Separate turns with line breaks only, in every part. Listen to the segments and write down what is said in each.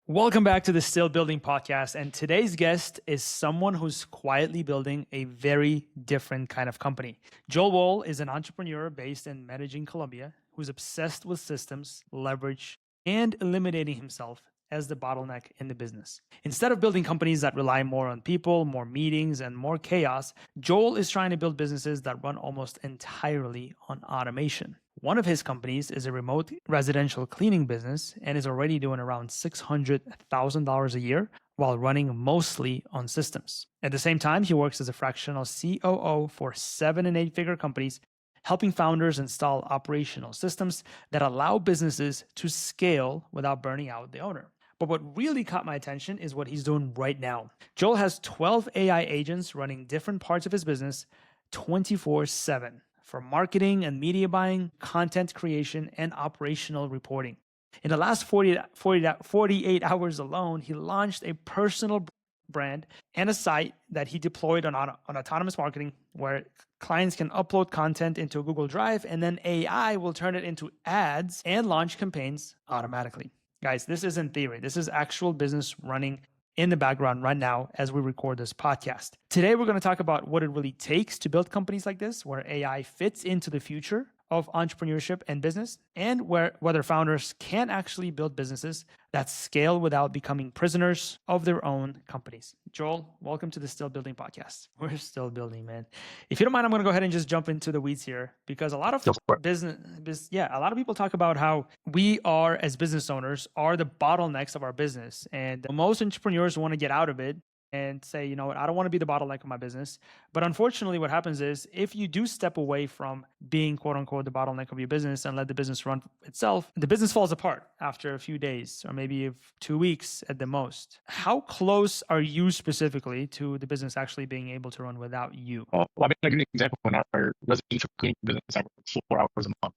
Welcome back to the Still Building podcast. And today's guest is someone who's quietly building a very different kind of company. Joel Wall is an entrepreneur based in Medellin, Colombia, who's obsessed with systems, leverage, and eliminating himself as the bottleneck in the business. Instead of building companies that rely more on people, more meetings, and more chaos, Joel is trying to build businesses that run almost entirely on automation. One of his companies is a remote residential cleaning business and is already doing around $600,000 a year while running mostly on systems. At the same time, he works as a fractional COO for 7- and 8-figure companies, helping founders install operational systems that allow businesses to scale without burning out the owner. But what really caught my attention is what he's doing right now. Joel has 12 AI agents running different parts of his business 24/7 for marketing and media buying, content creation, and operational reporting. In the last 48 hours alone, he launched a personal brand and a site that he deployed on autonomous marketing where clients can upload content into a Google Drive and then AI will turn it into ads and launch campaigns automatically. Guys, this isn't theory. This is actual business running in the background right now as we record this podcast. Today, we're going to talk about what it really takes to build companies like this, where AI fits into the future of entrepreneurship and business, and whether founders can actually build businesses that scale without becoming prisoners of their own companies. Joel, welcome to the Still Building podcast. We're still building, man. If you don't mind, I'm going to go ahead and just jump into the weeds here because a lot of a lot of people talk about how we are, as business owners, are the bottlenecks of our business, and most entrepreneurs want to get out of it and say, you know what, I don't want to be the bottleneck of my business. But unfortunately, what happens is if you do step away from being quote unquote the bottleneck of your business and let the business run itself, the business falls apart after a few days or maybe 2 weeks at the most. How close are you specifically to the business actually being able to run without you?
Well, I mean, like an example, in our residential cleaning business, I work 4 hours a month,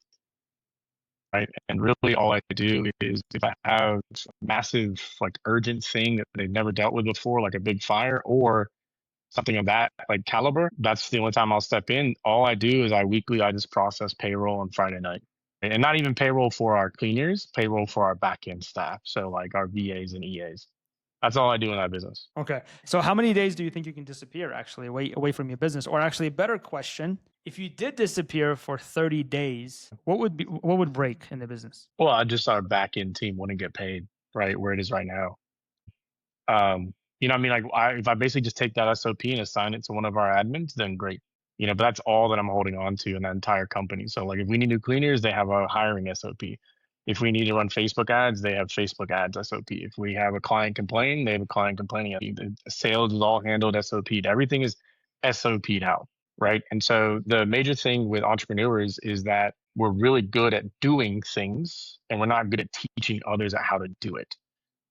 right? And really all I do is if I have a massive, like urgent thing that they've never dealt with before, like a big fire or something of that like caliber, that's the only time I'll step in. All I do is I just process payroll on Friday night. And not even payroll for our cleaners, payroll for our back end staff. So like our VAs and EAs. That's all I do in that business.
Okay. So how many days do you think you can disappear actually away from your business? Or actually a better question, if you did disappear for 30 days, what would break in the business?
Well, our back end team wouldn't get paid, right? Where it is right now. You know, what I mean, like if I basically just take that SOP and assign it to one of our admins, then great. You know, but that's all that I'm holding on to in that entire company. So like if we need new cleaners, they have a hiring SOP. If we need to run Facebook ads, they have Facebook ads SOP. If we have a client complain, they have a client complaining SOP. The sales is all handled SOP'd. Everything is SOP'd out, right? And so the major thing with entrepreneurs is that we're really good at doing things and we're not good at teaching others how to do it.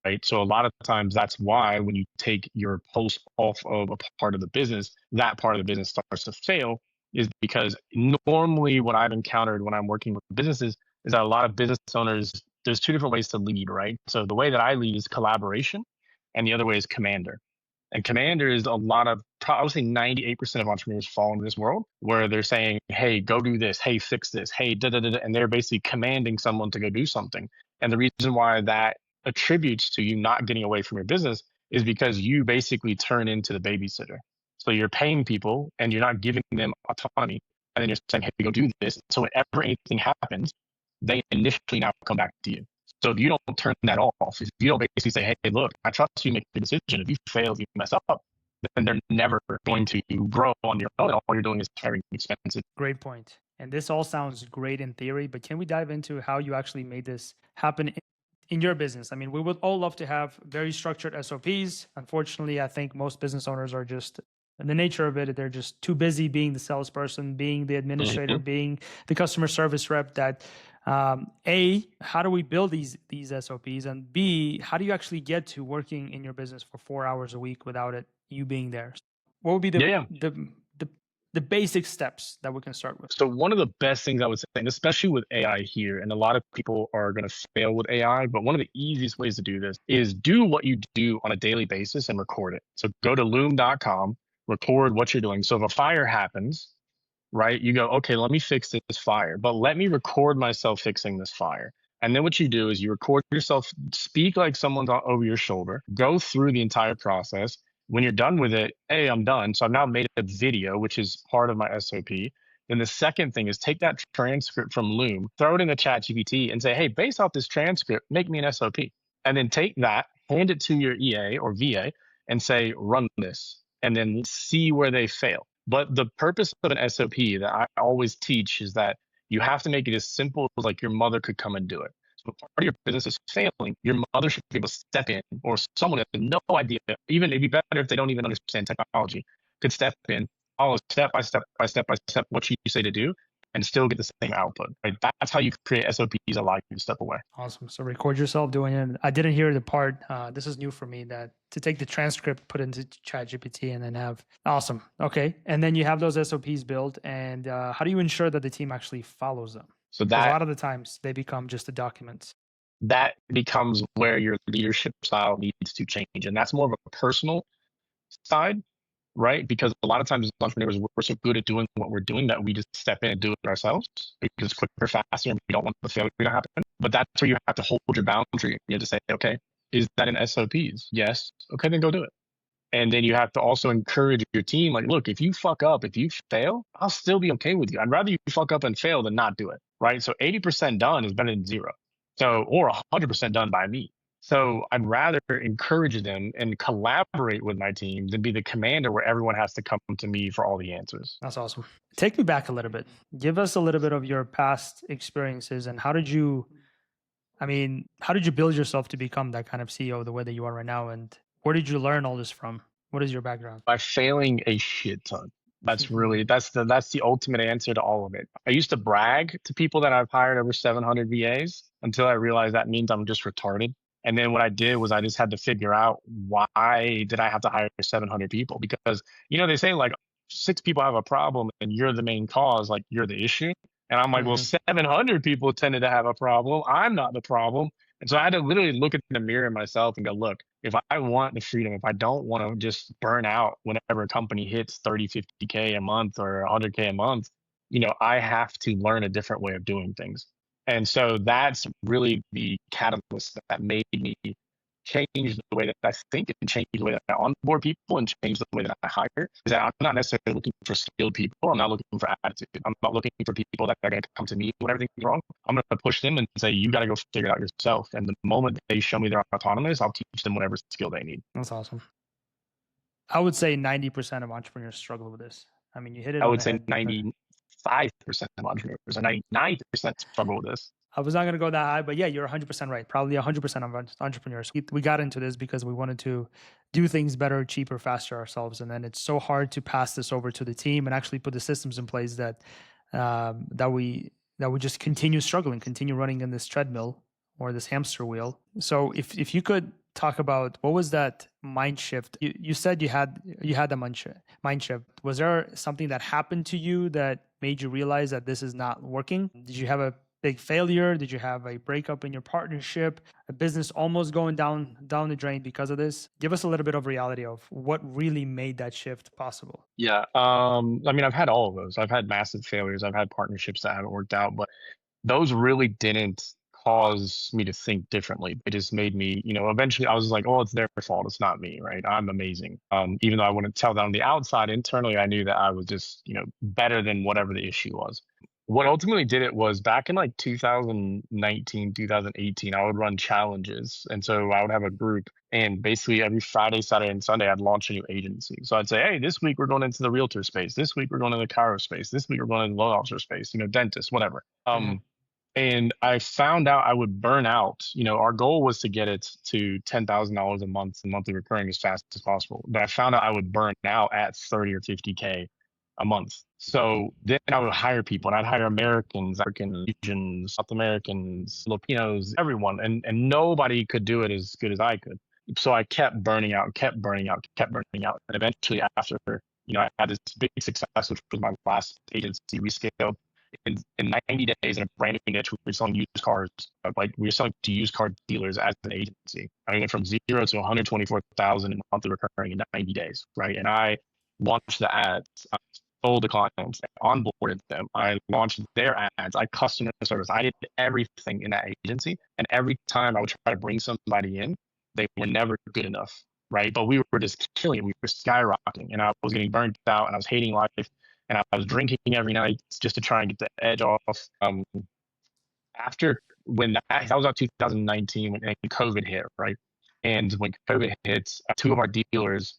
Right. So a lot of times that's why when you take your post off of a part of the business, that part of the business starts to fail, is because normally what I've encountered when I'm working with businesses is that a lot of business owners, there's 2 different ways to lead, right? So the way that I lead is collaboration and the other way is commander. And commander is I would say 98% of entrepreneurs fall into this world where they're saying, hey, go do this. Hey, fix this. Hey, da da da. And they're basically commanding someone to go do something. And the reason why that attributes to you not getting away from your business is because you basically turn into the babysitter. So you're paying people and you're not giving them autonomy. And then you're saying, hey, go do this. So whenever anything happens, they initially now come back to you. So if you don't turn that off, if you don't basically say, hey, look, I trust you make the decision. If you fail, if you mess up, then they're never going to grow on your own. All you're doing is hiring expensive.
Great point. And this all sounds great in theory, but can we dive into how you actually made this happen in your business? I mean, we would all love to have very structured SOPs. Unfortunately, I think most business owners are just, in the nature of it, they're just too busy being the salesperson, being the administrator, being the customer service rep that A, how do we build these SOPs? And B, how do you actually get to working in your business for 4 hours a week without you being there? What would be the basic steps that we can start with?
So one of the best things I would say, and especially with AI here, and a lot of people are going to fail with AI, but one of the easiest ways to do this is do what you do on a daily basis and record it. So go to loom.com, record what you're doing. So if a fire happens, right, you go, okay, let me fix this fire, but let me record myself fixing this fire. And then what you do is you record yourself, speak like someone's over your shoulder, go through the entire process. When you're done with it, hey, I'm done. So I've now made a video, which is part of my SOP. Then the second thing is take that transcript from Loom, throw it in the chat GPT and say, hey, based off this transcript, make me an SOP. And then take that, hand it to your EA or VA and say, run this, and then see where they fail. But the purpose of an SOP that I always teach is that you have to make it as simple as like your mother could come and do it. So if part of your business is failing, your mother should be able to step in, or someone that has no idea, even it'd be better if they don't even understand technology, could step in, follow step by step by step by step what you say to do, and still get the same output. Right? That's how you create SOPs that allow you to step away.
Awesome. So record yourself doing it. I didn't hear the part. This is new for me, that to take the transcript, put into ChatGPT, and then have. Awesome. Okay. And then you have those SOPs built. And how do you ensure that the team actually follows them?
So
Because a
that
lot of the times they become just the documents.
that becomes where your leadership style needs to change, and that's more of a personal side, right? Because a lot of times as entrepreneurs, we're so good at doing what we're doing that we just step in and do it ourselves because it's quicker, faster, and we don't want the failure to happen. But that's where you have to hold your boundary. You have to say, okay, is that in SOPs? Yes. Okay, then go do it. And then you have to also encourage your team, like, look, if you fuck up, if you fail, I'll still be okay with you. I'd rather you fuck up and fail than not do it, right? So 80% done is better than zero. So, or 100% done by me. So I'd rather encourage them and collaborate with my team than be the commander where everyone has to come to me for all the answers.
That's awesome. Take me back a little bit. Give us a little bit of your past experiences and how did you build yourself to become that kind of CEO the way that you are right now? And where did you learn all this from? What is your background?
By failing a shit ton. That's the ultimate answer to all of it. I used to brag to people that I've hired over 700 VAs until I realized that means I'm just retarded. And then what I did was I just had to figure out, why did I have to hire 700 people? Because, they say like 6 people have a problem and you're the main cause, like you're the issue. And I'm like, well, 700 people tended to have a problem. I'm not the problem. And so I had to literally look in the mirror myself and go, look, if I want the freedom, if I don't want to just burn out whenever a company hits 30, 50K a month or 100K a month, I have to learn a different way of doing things. And so that's really the catalyst that made me change the way that I think and change the way that I onboard people and change the way that I hire. Is that I'm not necessarily looking for skilled people. I'm not looking for attitude. I'm not looking for people that are going to come to me when everything's wrong. I'm going to push them and say, you got to go figure it out yourself. And the moment they show me they're autonomous, I'll teach them whatever skill they need.
That's awesome. I would say 90% of entrepreneurs struggle with this. I mean, you hit it.
I would say 95% of entrepreneurs or 99% struggle with this.
I was not going to go that high, but yeah, you're 100% right. Probably 100% of entrepreneurs. We got into this because we wanted to do things better, cheaper, faster ourselves. And then it's so hard to pass this over to the team and actually put the systems in place that we just continue struggling, continue running in this treadmill or this hamster wheel. So if you could talk about what was that mind shift? You said you had the mind shift. Was there something that happened to you that made you realize that this is not working? Did you have a big failure? Did you have a breakup in your partnership? A business almost going down the drain because of this? Give us a little bit of reality of what really made that shift possible.
Yeah. I've had all of those. I've had massive failures. I've had partnerships that haven't worked out, but those really didn't cause me to think differently. It just made me, eventually I was like, oh, it's their fault. It's not me, right? I'm amazing. Even though I wouldn't tell that on the outside, internally, I knew that I was just, better than whatever the issue was. What ultimately did it was back in like 2019, 2018, I would run challenges. And so I would have a group and basically every Friday, Saturday, and Sunday, I'd launch a new agency. So I'd say, hey, this week we're going into the realtor space. This week we're going to the chiro space. This week we're going to the loan officer space, dentist, whatever. And I found out I would burn out. Our goal was to get it to $10,000 a month in monthly recurring as fast as possible. But I found out I would burn out at 30 or 50K a month. So then I would hire people, and I'd hire Americans, Africans, Asians, South Americans, Filipinos, everyone. And nobody could do it as good as I could. So I kept burning out. And eventually after, I had this big success, which was my last agency. We scaled in 90 days in a brand new niche. We were selling used cars. We were selling to used car dealers as an agency. I went from 0 to 124,000 in monthly recurring in 90 days, right? And I launched the ads. I sold the clients, onboarded them. I launched their ads. I customer service. I did everything in that agency. And every time I would try to bring somebody in, they were never good enough, right? But we were just killing it. We were skyrocketing, and I was getting burnt out, and I was hating life, and I was drinking every night just to try and get the edge off. After when that was about 2019 when COVID hit, right? And when COVID hit, two of our dealers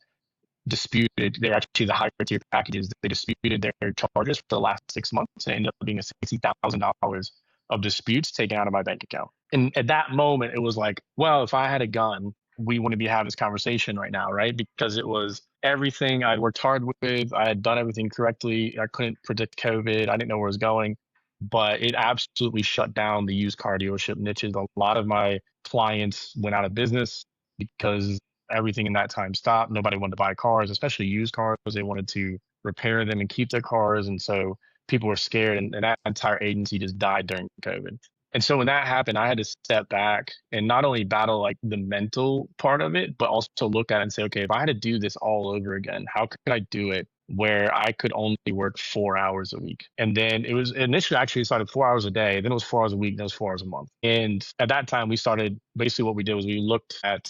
disputed. They're actually the higher tier packages. They disputed their charges for the last 6 months, and it ended up being a $60,000 of disputes taken out of my bank account. And at that moment, it was like, well, if I had a gun, we wouldn't be having this conversation right now, right? Because it was everything I'd worked hard with. I had done everything correctly. I couldn't predict COVID. I didn't know where it was going, but it absolutely shut down the used car dealership niches. A lot of my clients went out of business because everything in that time stopped. Nobody wanted to buy cars, especially used cars. They wanted to repair them and keep their cars. And so people were scared, and that entire agency just died during COVID. And so when that happened, I had to step back and not only battle like the mental part of it, but also look at it and say, okay, if I had to do this all over again, how could I do it where I could only work 4 hours a week? And then it was initially actually started 4 hours a day, then it was 4 hours a week, then it was 4 hours a month. And at that time, we started basically what we did was we looked at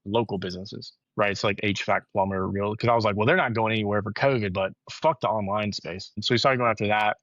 local businesses, right? So like HVAC, plumber, real, because I was like, well, they're not going anywhere for COVID, but fuck the online space. And so we started going after that.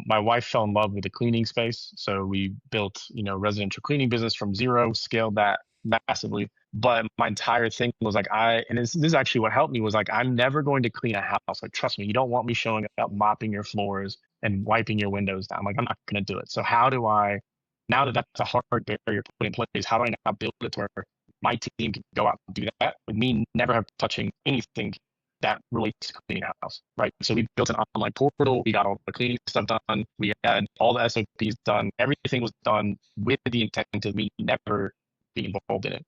My wife fell in love with the cleaning space. So we built, residential cleaning business from zero, scaled that massively. But my entire thing was like, and this is actually what helped me was like, I'm never going to clean a house. Like, trust me, you don't want me showing up, mopping your floors and wiping your windows down. Like, I'm not going to do it. So how do I, now that that's a hard barrier put in place, how do I now build it to where my team can go out and do that with me never have touching anything that relates to cleaning a house, right? So we built an online portal. We got all the cleaning stuff done. We had all the SOPs done. Everything was done with the intent of me never being involved in it,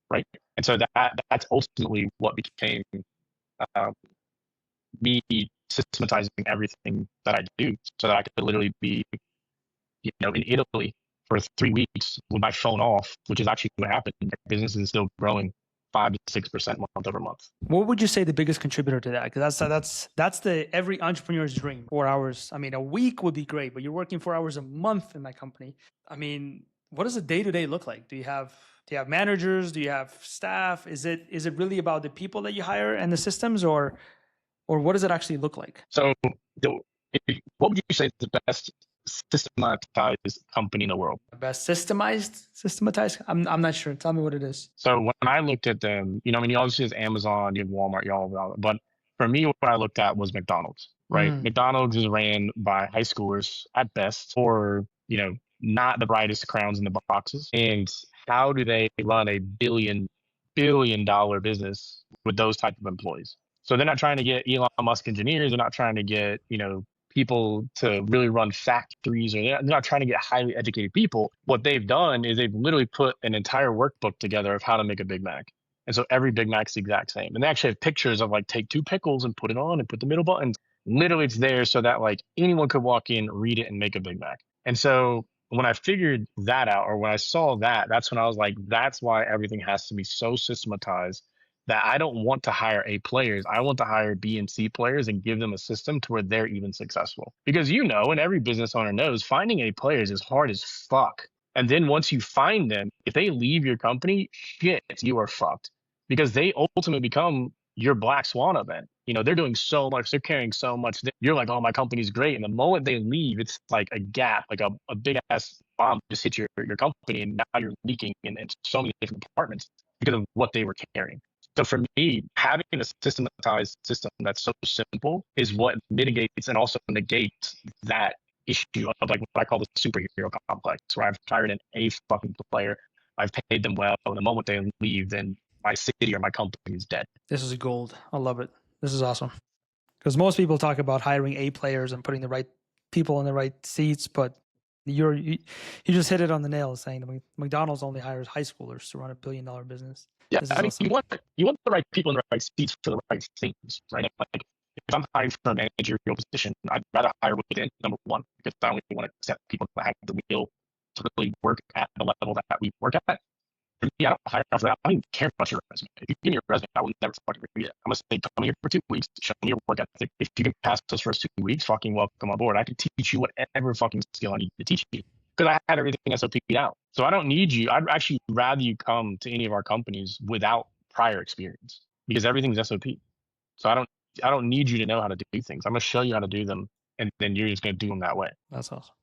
right? And so that's ultimately what became uh, me systematizing everything that I do, so that I could literally be, in Italy for 3 weeks with my phone off, which is actually what happened. My business is still growing 5 to 6% month over month.
What would you say the biggest contributor to that? Because that's the every entrepreneur's dream. 4 hours. I mean, a week would be great, but you're working 4 hours a month in that company. I mean, what does a day to day look like? Do you have managers? Do you have staff? Is it really about the people that you hire and the systems, or what does it actually look like?
So, what would you say is the best systematized company in the world?
Best systematized? I'm not sure. Tell me what it is.
So when I looked at them, you obviously have Amazon, you have Walmart, you all have that. But for me, what I looked at was McDonald's, right? McDonald's is ran by high schoolers at best, or, not the brightest crowns in the boxes. And how do they run a billion dollar business with those type of employees? So they're not trying to get Elon Musk engineers. They're not trying to get, people to really run factories, or they're not trying to get highly educated people. What they've done is they've literally put an entire workbook together of how to make a Big Mac. And so every Big Mac's the exact same. And they actually have pictures of like, take 2 pickles and put it on and put the middle buttons. Literally it's there so that like anyone could walk in, read it, and make a Big Mac. And so when I figured that out, or when I saw that, that's when I was like, that's why everything has to be so systematized, that I don't want to hire A players. I want to hire B and C players and give them a system to where they're even successful. Because and every business owner knows, finding A players is hard as fuck. And then once you find them, if they leave your company, shit, you are fucked. Because they ultimately become your black swan event. They're doing so much, they're carrying so much. You're like, oh, my company's great. And the moment they leave, it's like a gap, like a big ass bomb just hit your company. And now you're leaking in so many different departments because of what they were carrying. So for me, having a systematized system that's so simple is what mitigates and also negates that issue of like what I call the superhero complex, where I've hired an A fucking player, I've paid them well, and the moment they leave, then my city or my company is dead.
This is gold. I love it. This is awesome. Because most people talk about hiring A players and putting the right people in the right seats, but you just hit it on the nail, saying McDonald's only hires high schoolers to run $1 billion business.
Yeah,
I mean,
awesome. you want the right people in the right seats for the right things, right? Like if I'm hiring for a managerial position, I'd rather hire within, number one, because I only want to accept people that have the will to really work at the level that we work at. Yeah, I don't hire for that. I don't even care about your resume. If you give me your resume, I will never fucking read it. I'm gonna say, come here for 2 weeks, show me your work ethic. If you can pass those first 2 weeks, fucking welcome on board. I can teach you whatever fucking skill I need to teach you because I had everything SOP'd out. So I don't need you. I'd actually rather you come to any of our companies without prior experience because everything's SOP. So I don't need you to know how to do things. I'm gonna show you how to do them, and then you're just gonna do them that way.
That's awesome.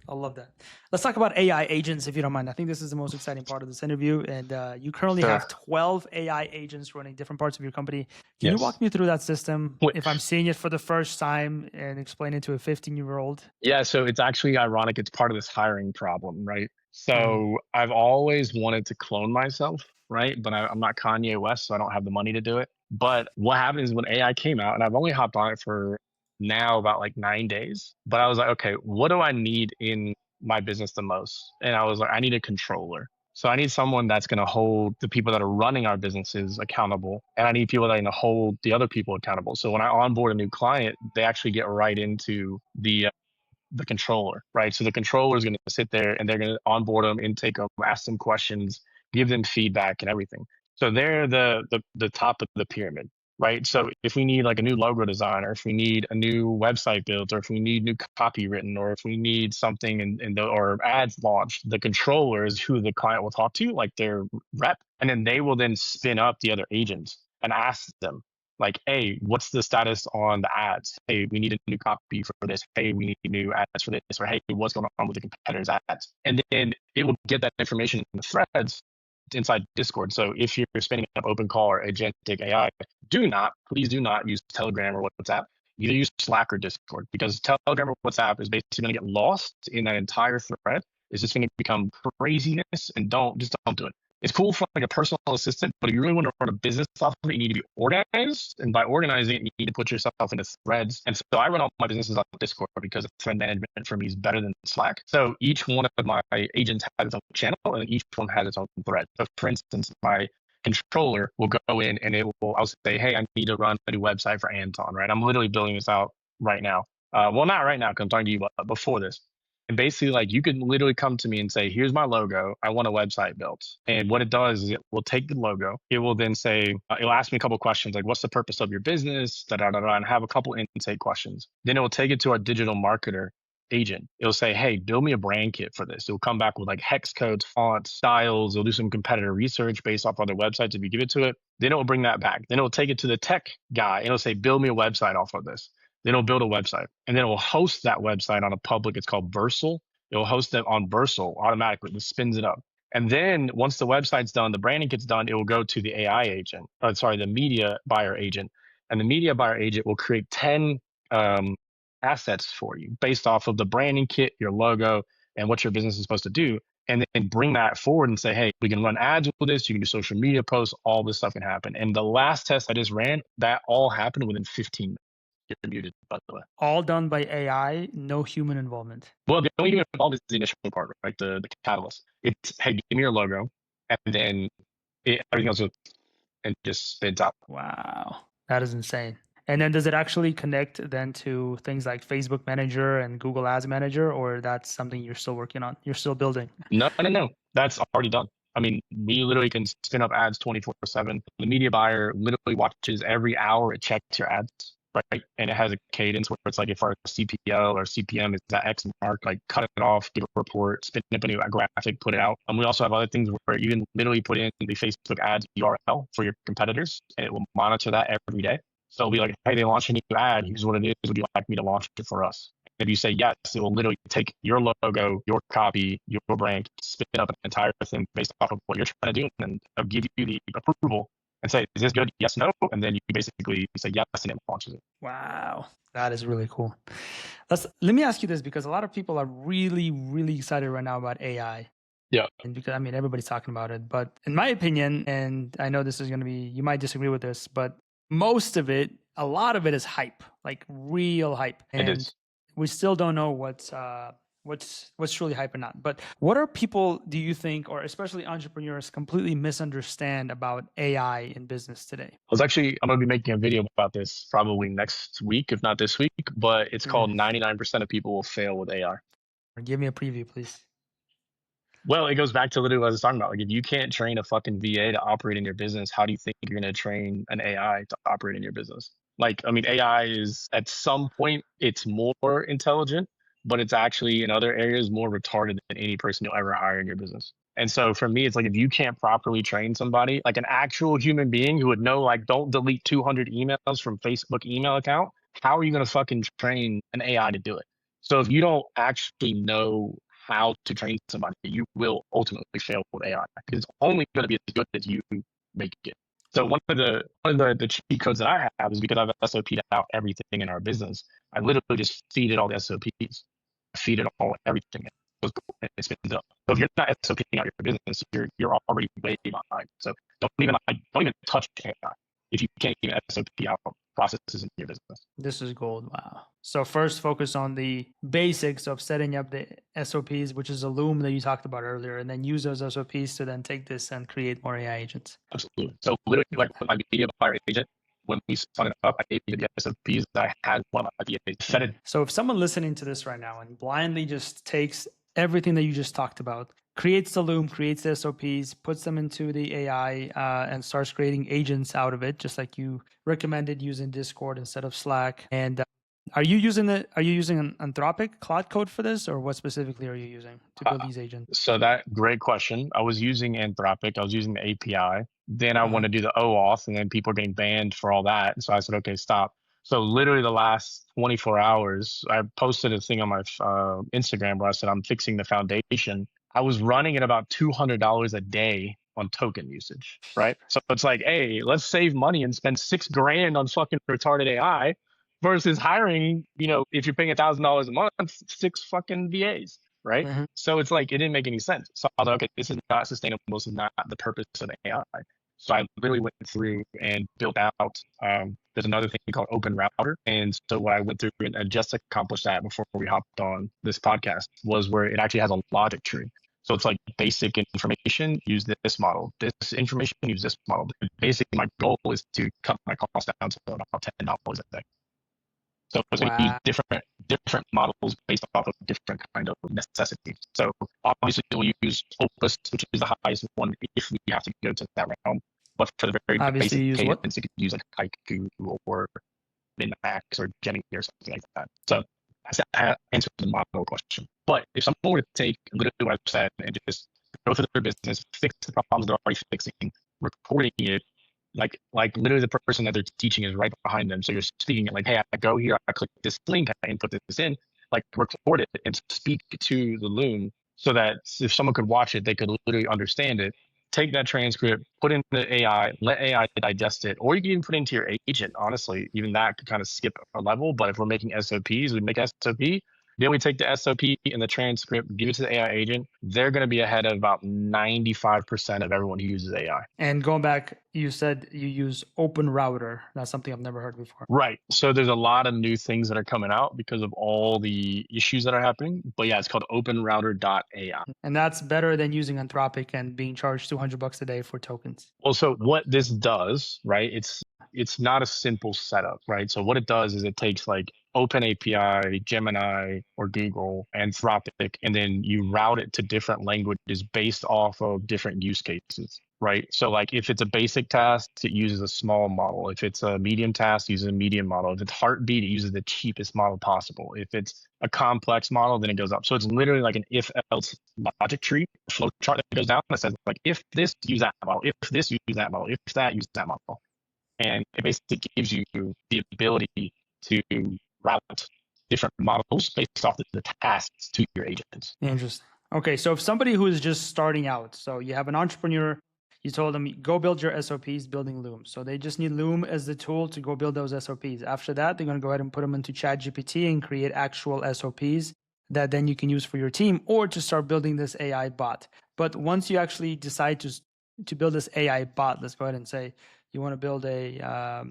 I love that. Let's talk about AI agents, if you don't mind. I think this is the most exciting part of this interview. And you currently
Sure.
have 12 AI agents running different parts of your company. Can you
Yes.
walk me through that system
Wait.
if I'm seeing it for the first time and explain it to a 15-year-old?
Yeah, so it's actually ironic. It's part of this hiring problem, right? So I've always wanted to clone myself, right? But I'm not Kanye West, so I don't have the money to do it. But what happened is when AI came out, and I've only hopped on it for now about like 9 days, but I was like, okay, what do I need in my business the most? And I was like, I need a controller. So I need someone that's going to hold the people that are running our businesses accountable, and I need people that are going to hold the other people accountable. So when I onboard a new client, they actually get right into the controller, right? So the controller is going to sit there and they're going to onboard them, intake them, ask them questions, give them feedback and everything. So they're the top of the pyramid, right? So if we need like a new logo design, or if we need a new website built, or if we need new copy written, or if we need something or ads launched, the controller is who the client will talk to, like their rep, and then they will then spin up the other agents and ask them, like, hey, what's the status on the ads? Hey, we need a new copy for this. Hey, we need new ads for this. Or hey, what's going on with the competitors' ads? And then it will get that information in the threads inside Discord. So if you're spinning up OpenCall or agentic AI, please do not use Telegram or WhatsApp. Either use Slack or Discord, because Telegram or WhatsApp is basically going to get lost in that entire thread. It's just going to become craziness, and don't do it. It's cool for like a personal assistant, but if you really want to run a business off of it, you need to be organized. And by organizing it, you need to put yourself into threads. And so I run all my businesses on Discord because thread management for me is better than Slack. So each one of my agents has its own channel, and each one has its own thread. So for instance, my controller will go in and I'll say, hey, I need to run a new website for Anton, right? I'm literally building this out right now. Well, not right now because I'm talking to you, but before this. And basically, like, you can literally come to me and say, here's my logo. I want a website built. And what it does is it will take the logo. It will then say, it'll ask me a couple questions, like, what's the purpose of your business? And have a couple intake questions. Then it will take it to our digital marketer agent. It'll say, hey, build me a brand kit for this. It'll come back with like hex codes, fonts, styles. It'll do some competitor research based off other websites if you give it to it. Then it will bring that back. Then it will take it to the tech guy. It'll say, build me a website off of this. Then it'll build a website, and then it will host that website on a public. It's called Versal. It'll host it on Versal automatically. It spins it up. And then once the website's done, the branding gets done, it will go to the AI agent, the media buyer agent. And the media buyer agent will create 10 assets for you based off of the branding kit, your logo, and what your business is supposed to do. And then bring that forward and say, hey, we can run ads with this. You can do social media posts. All this stuff can happen. And the last test I just ran, that all happened within 15 minutes. You're muted, by the way.
All done by AI, no human involvement.
Well, the only human involved is the initial part, right? The catalyst. It's, hey, give me your logo, and then everything else and just spins out.
Wow, that is insane. And then does it actually connect then to things like Facebook Manager and Google Ads Manager, or that's something you're still working on? You're still building?
No. That's already done. I mean, we literally can spin up ads 24/7. The media buyer literally watches every hour. It checks your ads, right? And it has a cadence where it's like, if our CPL or CPM is at X mark, like cut it off, give a report, spin up a new graphic, put it out. And we also have other things where you can literally put in the Facebook ads URL for your competitors, and it will monitor that every day. So it'll be like, hey, they launched a new ad. Here's what it is. Would you like me to launch it for us? If you say yes, it will literally take your logo, your copy, your brand, spin up an entire thing based off of what you're trying to do, and it'll give you the approval and say, is this good? Yes, no. And then you basically say yes, and it launches it.
Wow, that is really cool. Let me ask you this, because a lot of people are really, really excited right now about AI.
Yeah.
And because, I mean, everybody's talking about it. But in my opinion, and I know this is going to be, you might disagree with this, but most of it, a lot of it is hype, like real hype. And
It is.
we still don't know what's truly hype or not. But what are people, do you think, or especially entrepreneurs, completely misunderstand about AI in business today?
I'm going to be making a video about this probably next week, if not this week, but it's called 99% of people will fail with AI.
Give me a preview, please.
Well, it goes back to literally what I was talking about. Like, if you can't train a fucking VA to operate in your business, how do you think you're going to train an AI to operate in your business? Like, I mean, AI is at some point it's more intelligent, but it's actually in other areas more retarded than any person you'll ever hire in your business. And so for me, it's like if you can't properly train somebody, like an actual human being who would know, like, don't delete 200 emails from Facebook email account, how are you going to fucking train an AI to do it? So if you don't actually know how to train somebody, you will ultimately fail with AI because it's only going to be as good as you make it. So one of the cheat codes that I have is because I've SOP'd out everything in our business. I literally just feed it all the SOPs, feed it all everything. It spins it up. So if you're not SOPing out your business, you're already way behind. So don't even touch AI if you can't even SOP out processes in your business.
This is gold. Wow. So first focus on the basics of setting up the SOPs, which is a Loom that you talked about earlier, and then use those SOPs to then take this and create more AI agents.
Absolutely. So literally, like with my media buyer agent, when we signed it up, I gave you the SOPs that I had one of my VAs fed it.
So if someone listening to this right now and blindly just takes everything that you just talked about, creates the Loom, creates the SOPs, puts them into the AI, and starts creating agents out of it, just like you recommended using Discord instead of Slack. And are you using an Anthropic Cloud Code for this, or what specifically are you using to build these agents?
So that great question. I was using Anthropic. I was using the API. Then I want to do the OAuth, and then people are getting banned for all that. So I said, okay, stop. So literally the last 24 hours, I posted a thing on my Instagram where I said I'm fixing the foundation. I was running at about $200 a day on token usage, right? So it's like, hey, let's save money and spend $6,000 on fucking retarded AI versus hiring, if you're paying $1,000 a month, 6 fucking VAs, right?
Mhm.
So it's like it didn't make any sense. So I was like, okay, this is not sustainable. This is not the purpose of AI. So I literally went through and built out. There's another thing called Open Router, and so what I went through and just accomplished that before we hopped on this podcast was where it actually has a logic tree. So it's like basic information, use this model. This information, use this model. Basically, my goal is to cut my cost down to about $10 a day. So it's going to use different models based off of different kind of necessities. So obviously we'll use Opus, which is the highest one if we have to go to that round. But for the very
Obviously,
basic
you use what?
cadence, you could use like Haiku or Min-Max or Jenny or something like that. So I answered the model question. But if someone were to take literally what I've said and just go through their business, fix the problems they're already fixing, recording it, like literally the person that they're teaching is right behind them. So you're speaking it like, hey, I go here, I click this link, I input this in, like record it and speak to the Loom so that if someone could watch it, they could literally understand it. Take that transcript, put in the AI, let AI digest it, or you can even put it into your agent. Honestly, even that could kind of skip a level. But if we're making SOPs, we make SOP, then we take the SOP and the transcript, give it to the AI agent. They're going to be ahead of about 95% of everyone who uses AI.
And going back, you said you use Open Router. That's something I've never heard before.
Right. So there's a lot of new things that are coming out because of all the issues that are happening. But yeah, it's called openrouter.ai.
And that's better than using Anthropic and being charged $200 a day for tokens.
Well, so what this does, right? It's not a simple setup, right? So what it does is it takes like OpenAPI, Gemini, or Google, Anthropic, and then you route it to different languages based off of different use cases, right? So like if it's a basic task, it uses a small model. If it's a medium task, it uses a medium model. If it's heartbeat, it uses the cheapest model possible. If it's a complex model, then it goes up. So it's literally like an if-else logic tree, flow chart that goes down that says like, if this, use that model. If this, use that model. If that, use that model. And it basically gives you the ability to route different models based off the tasks to your agents.
Interesting. Okay, so if somebody who is just starting out, so you have an entrepreneur, you told them, go build your SOPs building Loom. So they just need Loom as the tool to go build those SOPs. After that, they're going to go ahead and put them into ChatGPT and create actual SOPs that then you can use for your team or to start building this AI bot. But once you actually decide to build this AI bot, let's go ahead and say you want to build a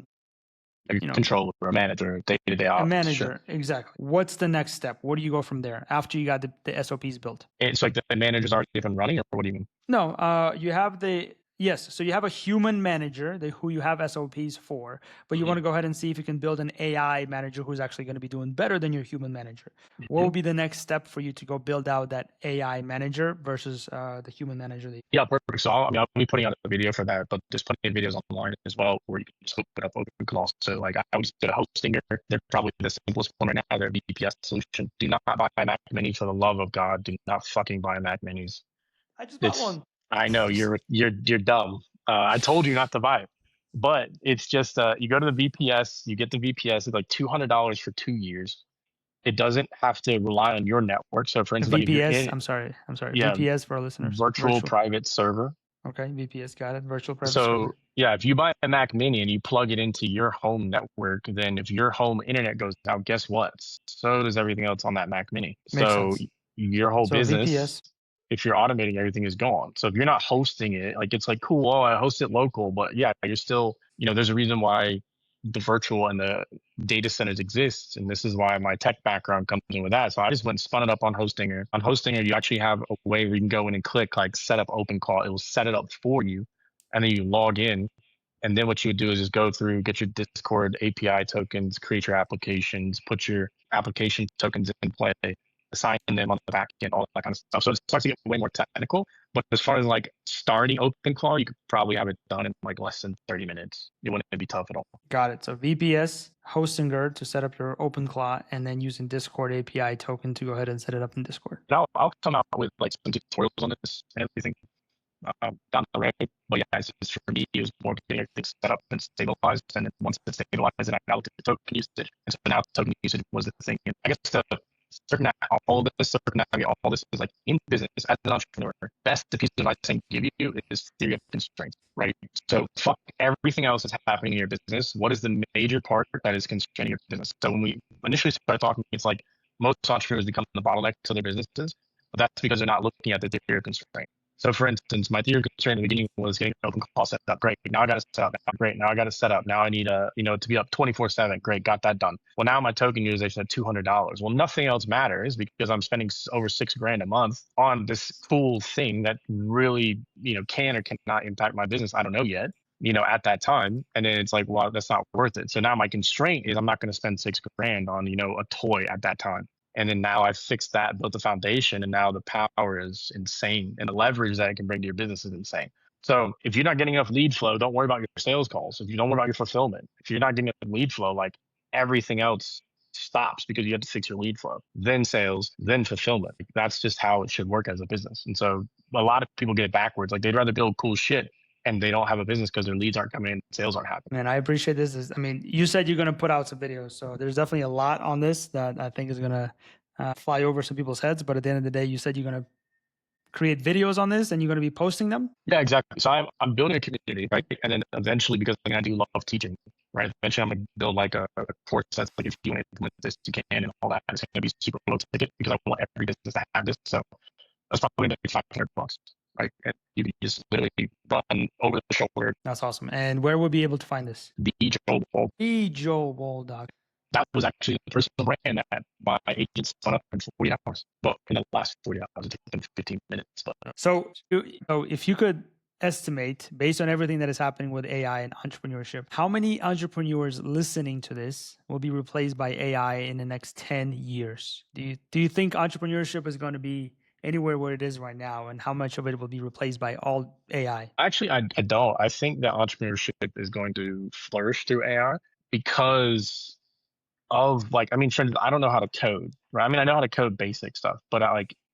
controller, a manager, day-to-day ops.
A manager, sure. Exactly. What's the next step? Where do you go from there after you got the SOPs built?
It's like the manager's already up and running, or what do you mean?
No, you have the Yes. So you have a human manager who you have SOPs for, but you want to go ahead and see if you can build an AI manager who's actually going to be doing better than your human manager. What would be the next step for you to go build out that AI manager versus the human manager?
Yeah, perfect. So I'll be putting out a video for that, but there's plenty of videos online as well where you can just open up OpenClaw. So like I would just go to Hostinger. They're probably the simplest one right now. Their VPS solution. Do not buy Mac Minis for the love of God. Do not fucking buy Mac Minis.
I just bought
It's
one.
I know you're dumb. I told you not to buy it, but it's just you go to the VPS, you get the VPS. It's like $200 for 2 years. It doesn't have to rely on your network. So for instance, like if you're
VPS.
in
I'm sorry.
yeah
VPS for our listeners.
virtual private server.
Okay. VPS. Got it. Virtual private
So
server.
yeah, if you buy a Mac Mini and you plug it into your home network, then if your home internet goes out, guess what? So does everything else on that Mac Mini.
Makes
So
sense.
your whole
So
business,
VPS.
if you're automating everything, is gone. So if you're not hosting it, like it's like cool, oh, I host it local, but yeah, you're still, there's a reason why the virtual and the data centers exist, and this is why my tech background comes in with that. So I just went and spun it up on Hostinger. On Hostinger, you actually have a way where you can go in and click like set up open call. It will set it up for you, and then you log in. And then what you would do is just go through, get your Discord API tokens, create your applications, put your application tokens in play, assign them on the back end, all that kind of stuff. So it starts to get way more technical. But as far as like starting OpenClaw, you could probably have it done in like less than 30 minutes. It wouldn't be tough at all.
Got it. So VPS, Hostinger to set up your OpenClaw, and then using Discord API token to go ahead and set it up in Discord.
I'll come out with like some tutorials on this and everything down the road. But yeah, it's for me, it was more getting everything set up and stabilized. And then once it's stabilized, and I got the token usage. And so now token usage was the thing. And I guess to certain all this, certain all this is like in business as an entrepreneur. Best piece of advice I can give you is theory of constraints, right? So fuck everything else that's happening in your business. What is the major part that is constraining your business? So when we initially started talking, it's like most entrepreneurs become the bottleneck to their businesses, but that's because they're not looking at the theory of constraint. So for instance, my theory of constraint in the beginning was getting open call set up. Great. Now I got to set up. Great. Now I got to set up. Now I need to be up 24/7. Great. Got that done. Well, now my token utilization at $200. Well, nothing else matters because I'm spending over $6,000 a month on this cool thing that really, can or cannot impact my business. I don't know yet, at that time. And then it's like, well, that's not worth it. So now my constraint is I'm not going to spend $6,000 on, a toy at that time. And then now I've fixed that, built the foundation, and now the power is insane. And the leverage that it can bring to your business is insane. So if you're not getting enough lead flow, don't worry about your sales calls. If you don't worry about your fulfillment, if you're not getting enough lead flow, like everything else stops because you have to fix your lead flow, then sales, then fulfillment. Like, that's just how it should work as a business. And so a lot of people get it backwards. Like they'd rather build cool shit and they don't have a business because their leads aren't coming in, sales aren't happening.
Man, I appreciate this. You said you're going to put out some videos, so there's definitely a lot on this that I think is going to fly over some people's heads. But at the end of the day, you said you're going to create videos on this and you're going to be posting them.
Yeah, exactly. So I'm building a community, right? And then eventually, because I do love teaching, right? Eventually, I'm gonna build like a course that's like, if you want to implement this, you can, and all that. It's gonna be super low ticket because I want every business to have this. So that's probably like $500, right? And you can just literally run over the shoulder.
That's awesome. And where would be able to find this?
The Joel Wall.
TheJoelWall.com.
That was actually the personal brand that my agents spun up in 40 hours. But in the last 40 hours, it took them 15 minutes. But
so if you could estimate, based on everything that is happening with AI and entrepreneurship, how many entrepreneurs listening to this will be replaced by AI in the next 10 years? Do you think entrepreneurship is going to be anywhere where it is right now, and how much of it will be replaced by all AI?
Actually, I don't. I think that entrepreneurship is going to flourish through AI because of like, I don't know how to code, right? I know how to code basic stuff, but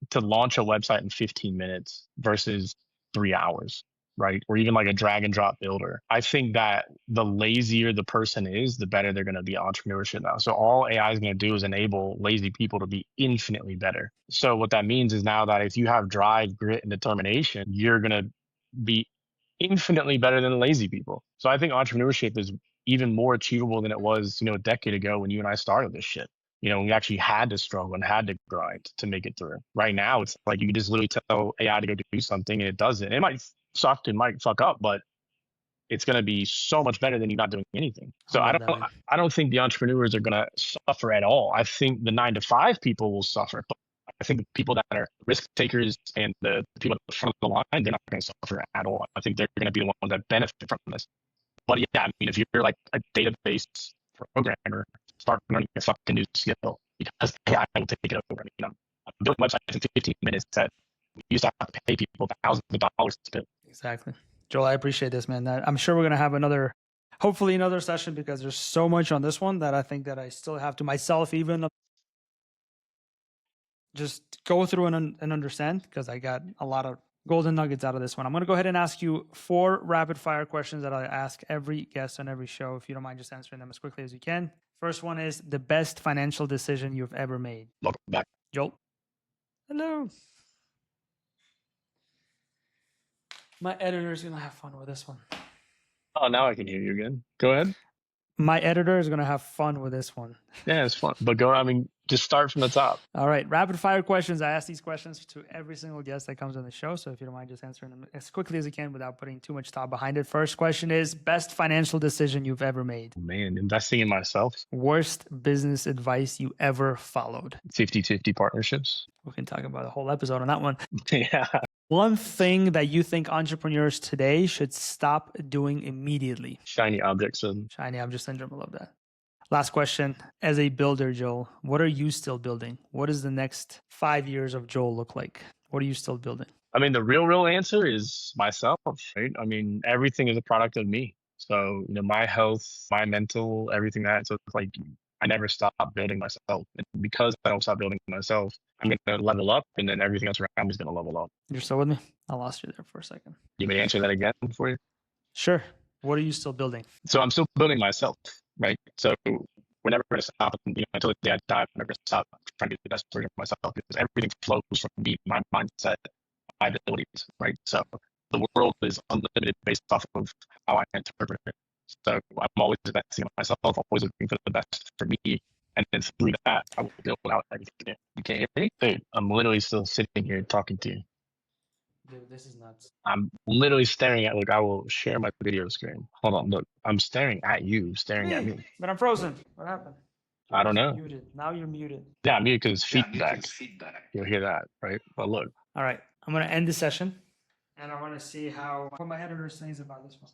to launch a website in 15 minutes versus 3 hours, right? Or even like a drag and drop builder. I think that the lazier the person is, the better they're going to be at entrepreneurship now. So all AI is going to do is enable lazy people to be infinitely better. So what that means is now that if you have drive, grit, and determination, you're going to be infinitely better than the lazy people. So I think entrepreneurship is even more achievable than it was, a decade ago when you and I started this shit. We actually had to struggle and had to grind to make it through. Right now, it's like you can just literally tell AI to go do something and it does it. It might suck, it might fuck up, but it's going to be so much better than you not doing anything. So I don't think the entrepreneurs are going to suffer at all. I think the 9-to-5 people will suffer, but I think the people that are risk takers and the people at the front of the line, they're not going to suffer at all. I think they're going to be the ones that benefit from this. But yeah, I mean, if you're like a database programmer, start learning a fucking new skill because AI will take it over. I mean, I'm building websites in 15 minutes that you used to have to pay people thousands of dollars to build.
Exactly. Joel, I appreciate this, man. I'm sure we're going to have hopefully another session, because there's so much on this one that I think that I still have to myself even just go through and understand, because I got a lot of golden nuggets out of this one. I'm going to go ahead and ask you 4 rapid fire questions that I ask every guest on every show. If you don't mind just answering them as quickly as you can. First one is the best financial decision you've ever made.
Welcome back.
Joel. Hello. My editor is going to have fun with this one.
Oh, now I can hear you again. Go ahead.
My editor is going to have fun with this one.
Yeah, it's fun. But just start from the top.
All right. Rapid fire questions. I ask these questions to every single guest that comes on the show. So if you don't mind just answering them as quickly as you can without putting too much thought behind it. First question is best financial decision you've ever made.
Man, investing in myself.
Worst business advice you ever followed.
50-50 partnerships.
We can talk about a whole episode on that one.
Yeah.
One thing that you think entrepreneurs today should stop doing immediately.
Shiny object syndrome.
Shiny object syndrome. I love that. Last question. As a builder, Joel, what are you still building? What does the next 5 years of Joel look like? What are you still building?
I mean, the real answer is myself, right? I mean, everything is a product of me. So, my health, my mental, everything that. So it's like, I never stop building myself. And because I don't stop building myself, I'm going to level up, and then everything else around me is going to level up.
You're still with me? I lost you there for a second.
You may answer that again for you?
Sure. What are you still building?
So I'm still building myself, right? So we're never going to stop, until the day I die, I'm never going to stop trying to do the best version of myself, because everything flows from me, my mindset, my abilities, right? So the world is unlimited based off of how I interpret it. So I'm always investing in myself, always looking for the best for me. And then through that, I will build out everything. You can't hear me? Dude, I'm literally still sitting here talking to you.
Dude, this is nuts.
I'm literally staring at, I will share my video screen. Hold on, look. I'm staring at you, staring at me.
But I'm frozen. What happened?
I don't know.
Muted. Now you're muted.
Yeah, I'm muted because it's feedback. You'll hear that, right? But look.
All right. I'm going to end the session, and I want to see what my editor says about this one.